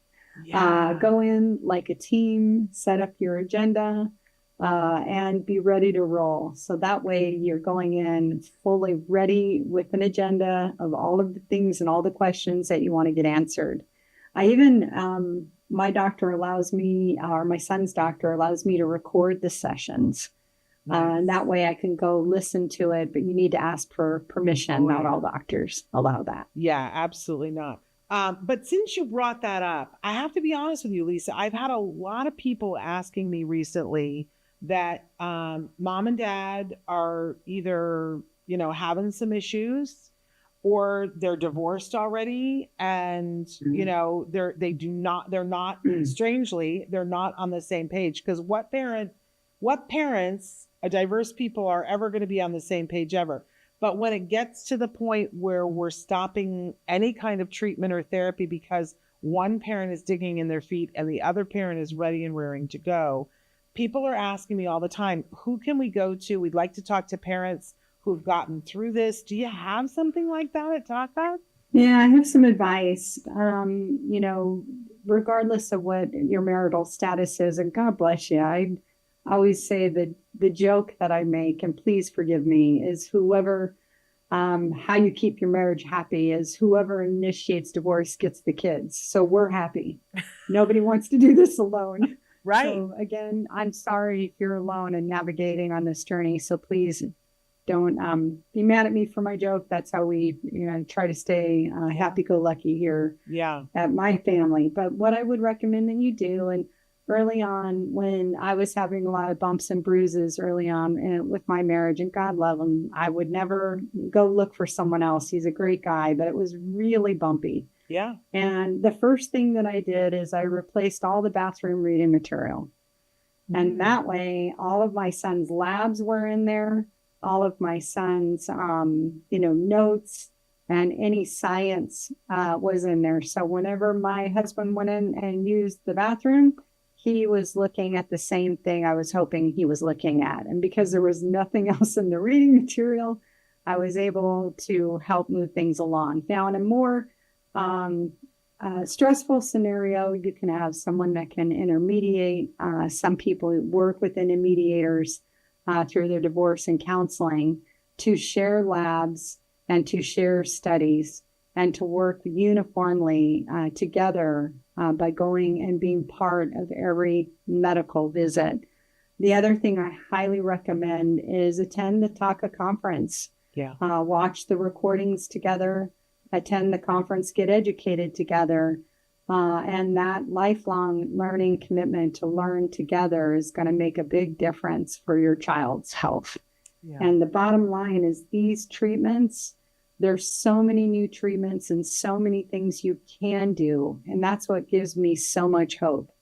Go in like a team, set up your agenda, and be ready to roll. So that way you're going in fully ready with an agenda of all of the things and all the questions that you want to get answered. I even, my doctor allows me, or my son's doctor allows me to record the sessions. Nice. And that way I can go listen to it, but you need to ask for permission. Not all doctors allow that. Yeah, absolutely not. But since you brought that up, I have to be honest with you, Lisa. I've had a lot of people asking me recently that mom and dad are either, having some issues, or they're divorced already, and they're not strangely, they're not on the same page. Because what parents, diverse people, are ever going to be on the same page ever? But when it gets to the point where we're stopping any kind of treatment or therapy because one parent is digging in their feet and the other parent is ready and raring to go, people are asking me all the time, who can we go to? We'd like to talk to parents who've gotten through this. Do you have something like that at TalkBack? Yeah, I have some advice. Regardless of what your marital status is, and God bless you, I always say that the joke that I make, and please forgive me, is whoever, how you keep your marriage happy is whoever initiates divorce gets the kids. So we're happy. Nobody wants to do this alone. Right. So again, I'm sorry if you're alone and navigating on this journey. So please don't be mad at me for my joke. That's how we try to stay happy-go-lucky here at my family. But what I would recommend that you do, and early on, when I was having a lot of bumps and bruises early on with my marriage, and God love him, I would never go look for someone else. He's a great guy, but it was really bumpy. Yeah. And the first thing that I did is I replaced all the bathroom reading material. Mm-hmm. And that way, all of my son's labs were in there, all of my son's, notes, and any science was in there. So whenever my husband went in and used the bathroom, he was looking at the same thing I was hoping he was looking at. And because there was nothing else in the reading material, I was able to help move things along. Now, in a more stressful scenario, you can have someone that can intermediate. Some people work with intermediators through their divorce and counseling to share labs and to share studies and to work uniformly together by going and being part of every medical visit. The other thing I highly recommend is attend the TACA conference. Yeah. Watch the recordings together, attend the conference, get educated together. And that lifelong learning commitment to learn together is going to make a big difference for your child's health. Yeah. And the bottom line is these treatments, there's so many new treatments and so many things you can do. And that's what gives me so much hope.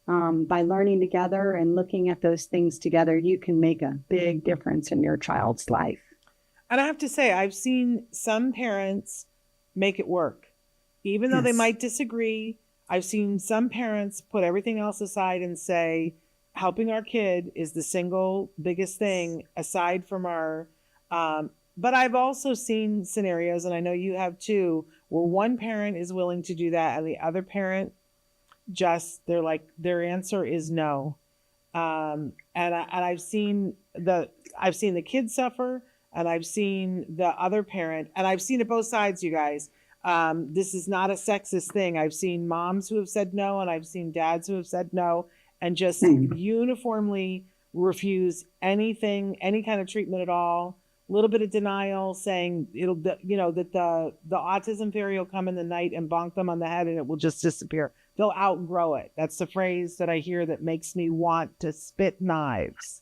By learning together and looking at those things together, you can make a big difference in your child's life. And I have to say, I've seen some parents make it work. Even though they might disagree, I've seen some parents put everything else aside and say, helping our kid is the single biggest thing aside from our, but I've also seen scenarios, and I know you have too, where one parent is willing to do that and the other parent their answer is no. I've seen the kids suffer, and I've seen the other parent, and I've seen it both sides, you guys. This is not a sexist thing. I've seen moms who have said no, and I've seen dads who have said no, and just uniformly refuse anything, any kind of treatment at all. A little bit of denial, saying that the autism fairy will come in the night and bonk them on the head and it will just disappear. They'll outgrow it. That's the phrase that I hear that makes me want to spit knives.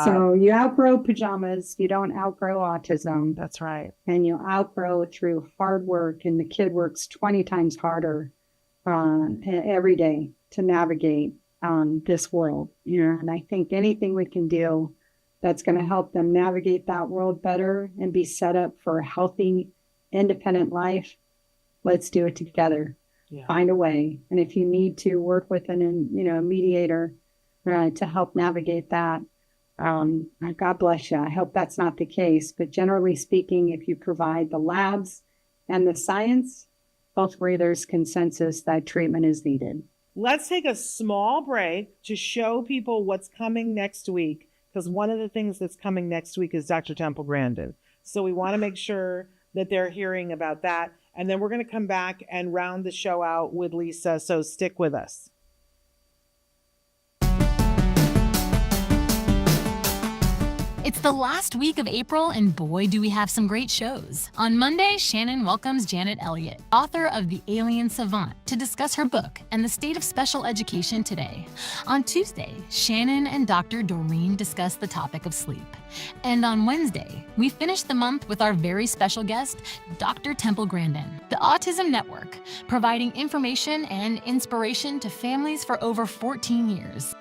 So you outgrow pajamas, you don't outgrow autism. That's right. And you outgrow through hard work, and the kid works 20 times harder every day to navigate this world. And I think anything we can do that's going to help them navigate that world better and be set up for a healthy, independent life, let's do it together. Yeah. Find a way. And if you need to work with a mediator to help navigate that, God bless you. I hope that's not the case. But generally speaking, if you provide the labs and the science, both where there's consensus that treatment is needed. Let's take a small break to show people what's coming next week, because one of the things that's coming next week is Dr. Temple Grandin. So we want to make sure that they're hearing about that. And then we're going to come back and round the show out with Lisa. So stick with us. It's the last week of April, and boy, do we have some great shows. On Monday, Shannon welcomes Janet Elliott, author of The Alien Savant, to discuss her book and the state of special education today. On Tuesday, Shannon and Dr. Doreen discuss the topic of sleep. And on Wednesday, we finish the month with our very special guest, Dr. Temple Grandin, the Autism Network, providing information and inspiration to families for over 14 years.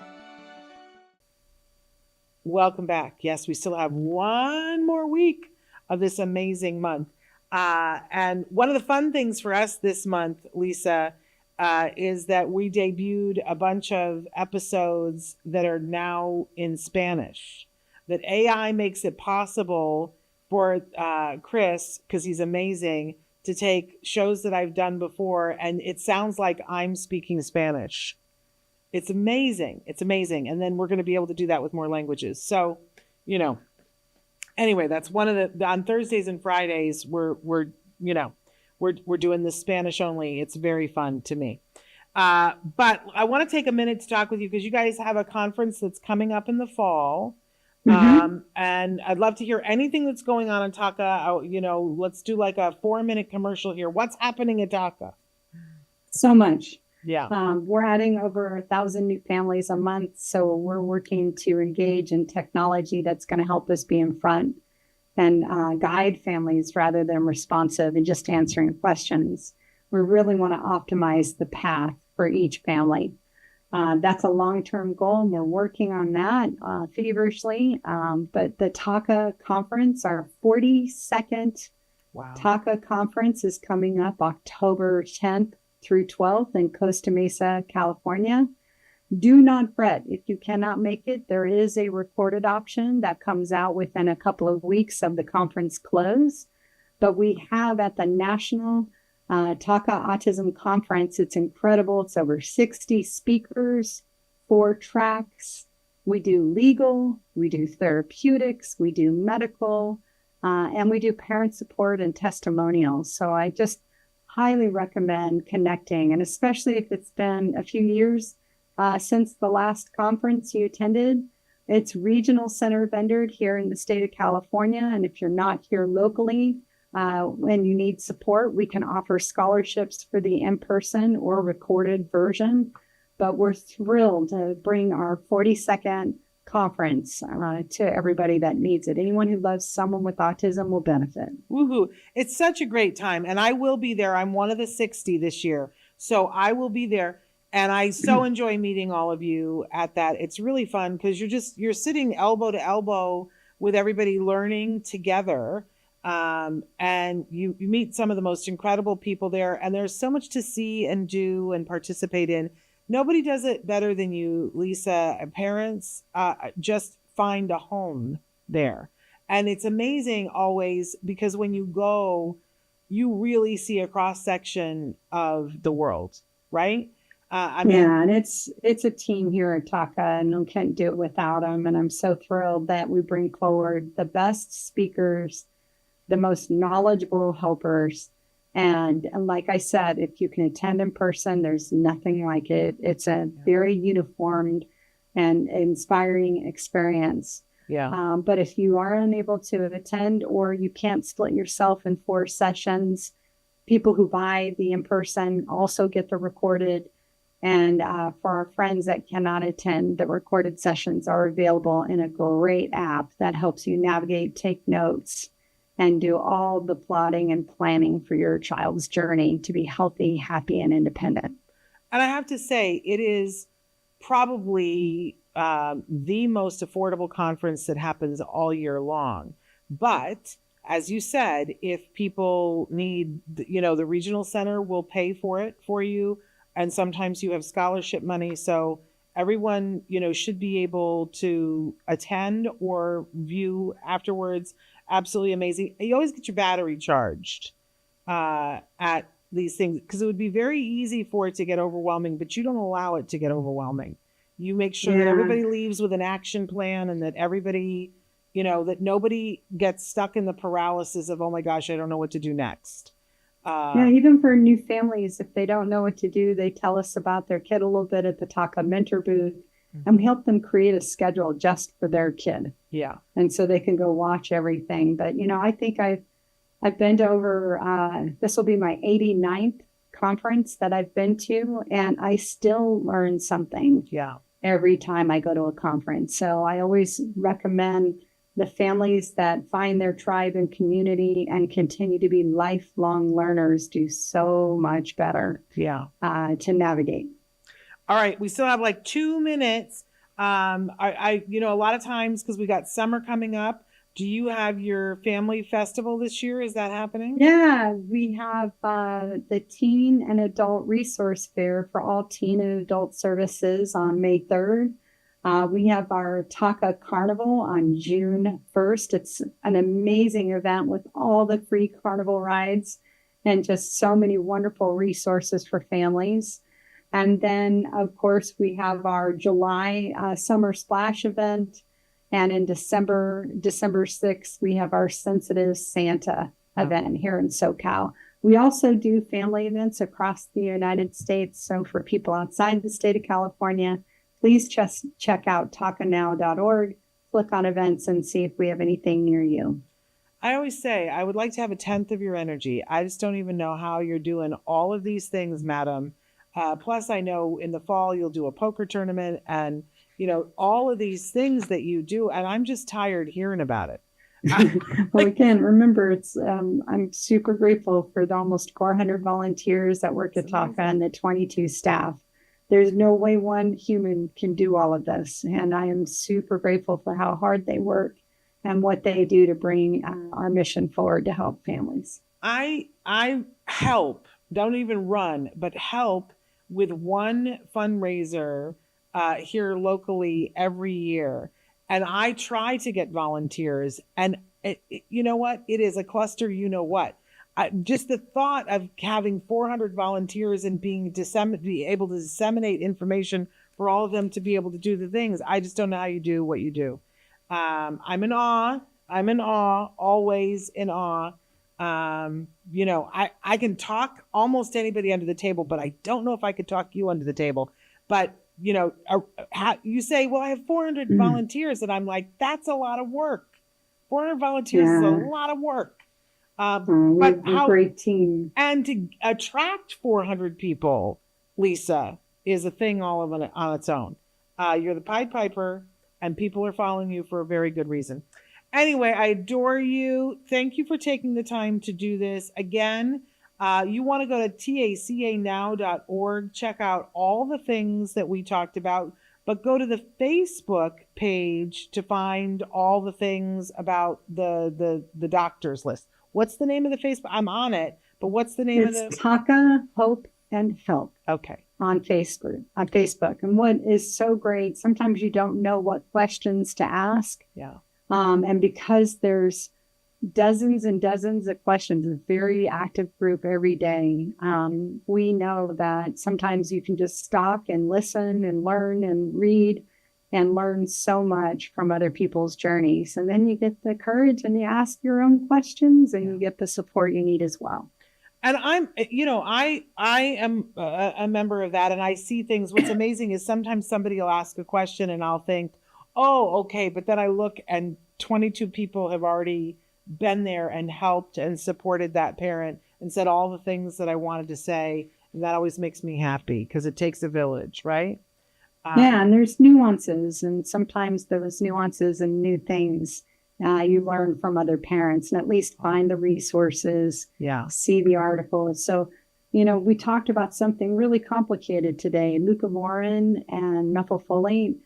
Welcome back. Yes, we still have one more week of this amazing month. And one of the fun things for us this month, Lisa, is that we debuted a bunch of episodes that are now in Spanish. That AI makes it possible for Chris, because he's amazing, to take shows that I've done before, and it sounds like I'm speaking Spanish. It's amazing. It's amazing. And then we're going to be able to do that with more languages. So, anyway, that's one of on Thursdays and Fridays, we're doing the Spanish only. It's very fun to me. But I want to take a minute to talk with you because you guys have a conference that's coming up in the fall. Mm-hmm. And I'd love to hear anything that's going on in TACA. Let's do like a 4-minute commercial here. What's happening at TACA? So much. Yeah. We're adding over 1,000 new families a month. So we're working to engage in technology that's going to help us be in front and guide families rather than responsive and just answering questions. We really want to optimize the path for each family. That's a long-term goal, and we're working on that feverishly. But the TACA conference, our 42nd TACA conference, is coming up October 10th through 12th in Costa Mesa, California. Do not fret if you cannot make it. There is a recorded option that comes out within a couple of weeks of the conference close. But we have at the National TACA Autism Conference, it's incredible. It's over 60 speakers, 4 tracks. We do legal, we do therapeutics, we do medical, and we do parent support and testimonials. So I just highly recommend connecting, and especially if it's been a few years since the last conference you attended. It's regional center vendored here in the state of California, and if you're not here locally and you need support, we can offer scholarships for the in-person or recorded version. But we're thrilled to bring our 42nd conference to everybody that needs it. Anyone who loves someone with autism will benefit. Woohoo. It's such a great time. And I will be there. I'm one of the 60 this year. So I will be there. And I so enjoy meeting all of you at that. It's really fun because you're sitting elbow to elbow with everybody learning together. And you meet some of the most incredible people there. And there's so much to see and do and participate in. Nobody does it better than you, Lisa. Parents just find a home there. And it's amazing always because when you go, you really see a cross section of the world, right? I mean, Yeah, and it's a team here at Taka, and I can't do it without them. And I'm so thrilled that we bring forward the best speakers, the most knowledgeable helpers. And like I said, if you can attend in person, there's nothing like it. It's a very uniformed and inspiring experience. yeah, But if you are unable to attend or you can't split yourself in 4 sessions, people who buy the in-person also get the recorded. And for our friends that cannot attend, the recorded sessions are available in a great app that helps you navigate, take notes, and do all the plotting and planning for your child's journey to be healthy, happy, and independent. and I have to say, it is probably the most affordable conference that happens all year long. But as you said, if people need, the regional center will pay for it for you. And sometimes you have scholarship money. So everyone, should be able to attend or view afterwards. Absolutely amazing. You always get your battery charged at these things, because it would be very easy for it to get overwhelming, but you don't allow it to get overwhelming. You make sure that everybody leaves with an action plan, and that everybody, that nobody gets stuck in the paralysis of, oh my gosh, I don't know what to do next. Yeah, even for new families, if they don't know what to do, they tell us about their kid a little bit at the Taka Mentor booth, and we help them create a schedule just for their kid. Yeah. And so they can go watch everything. But, I think I've been to over, this will be my 89th conference that I've been to, and I still learn something every time I go to a conference. So I always recommend the families that find their tribe and community and continue to be lifelong learners do so much better to navigate. All right. We still have like 2 minutes. A lot of times, because we got summer coming up, do you have your family festival this year? Is that happening? Yeah, we have the Teen and Adult Resource Fair for all teen and adult services on May 3rd. We have our Taka Carnival on June 1st. It's an amazing event with all the free carnival rides and just so many wonderful resources for families. And then, of course, we have our July Summer Splash event. And in December 6th, we have our Sensitive Santa event here in SoCal. We also do family events across the United States. So for people outside the state of California, please just check out takanow.org, click on events, and see if we have anything near you. I always say I would like to have a 10th of your energy. I just don't even know how you're doing all of these things, madam. Plus, I know in the fall you'll do a poker tournament and, all of these things that you do. And I'm just tired hearing about it. Well, again, remember, it's I'm super grateful for the almost 400 volunteers that work at Taka and the 22 staff. There's no way one human can do all of this. And I am super grateful for how hard they work and what they do to bring our mission forward to help families. I help, don't even run, but help with one fundraiser here locally every year. And I try to get volunteers. And you know what? It is a cluster, just the thought of having 400 volunteers and be able to disseminate information for all of them to be able to do the things. I just don't know how you do what you do. I'm in awe, always in awe. I can talk almost anybody under the table, but I don't know if I could talk you under the table. But, you say, well, I have 400 volunteers. And I'm like, that's a lot of work. 400 volunteers is a lot of work. But a great team. And to attract 400 people, Lisa, is a thing all of it on its own. You're the Pied Piper, and people are following you for a very good reason. Anyway, I adore you. Thank you for taking the time to do this. Again, you want to go to tacanow.org, check out all the things that we talked about, but go to the Facebook page to find all the things about the doctor's list. What's the name of the Facebook? I'm on it, but what's the name of the? It's Taka Hope and Help. Okay. On Facebook. And what is so great, sometimes you don't know what questions to ask. Yeah. And because there's dozens and dozens of questions, a very active group every day. We know that sometimes you can just stop and listen and learn and read and learn so much from other people's journeys. And then you get the courage and you ask your own questions and you get the support you need as well. And I am a member of that, and I see things. What's amazing is sometimes somebody will ask a question and I'll think, oh, okay. But then I look and 22 people have already been there and helped and supported that parent and said all the things that I wanted to say. And that always makes me happy because it takes a village, right? Yeah, and there's nuances, and sometimes those nuances and new things you learn from other parents, and at least find the resources, see the articles. So, we talked about something really complicated today, leucovorin and methylfolate.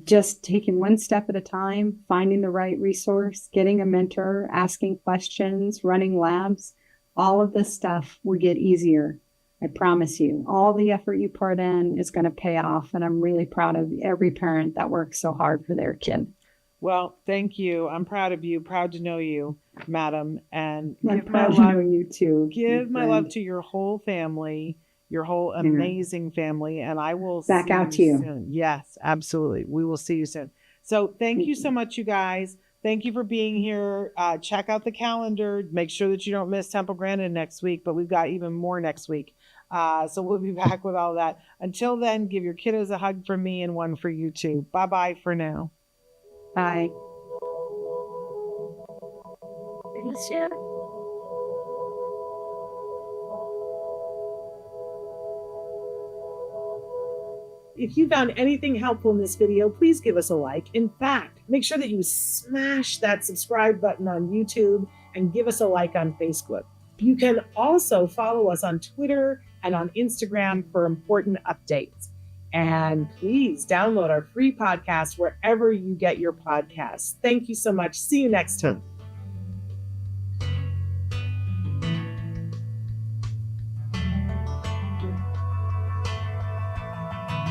Just taking one step at a time, finding the right resource, getting a mentor, asking questions, running labs, all of this stuff will get easier. I promise you, all the effort you put in is going to pay off. And I'm really proud of every parent that works so hard for their kid. Well, thank you. I'm proud of you. Proud to know you, madam. And give my love to you too. Give my love to your whole family, your whole amazing family. And I will back out to you soon. Yes, absolutely. We will see you soon. So thank you so much, you guys. Thank you for being here. Check out the calendar. Make sure that you don't miss Temple Grandin next week, but we've got even more next week. So we'll be back with all that. Until then, give your kiddos a hug from me and one for you too. Bye-bye for now. Bye. If you found anything helpful in this video, please give us a like. In fact, make sure that you smash that subscribe button on YouTube and give us a like on Facebook. You can also follow us on Twitter and on Instagram for important updates. And please download our free podcast wherever you get your podcasts. Thank you so much. See you next time.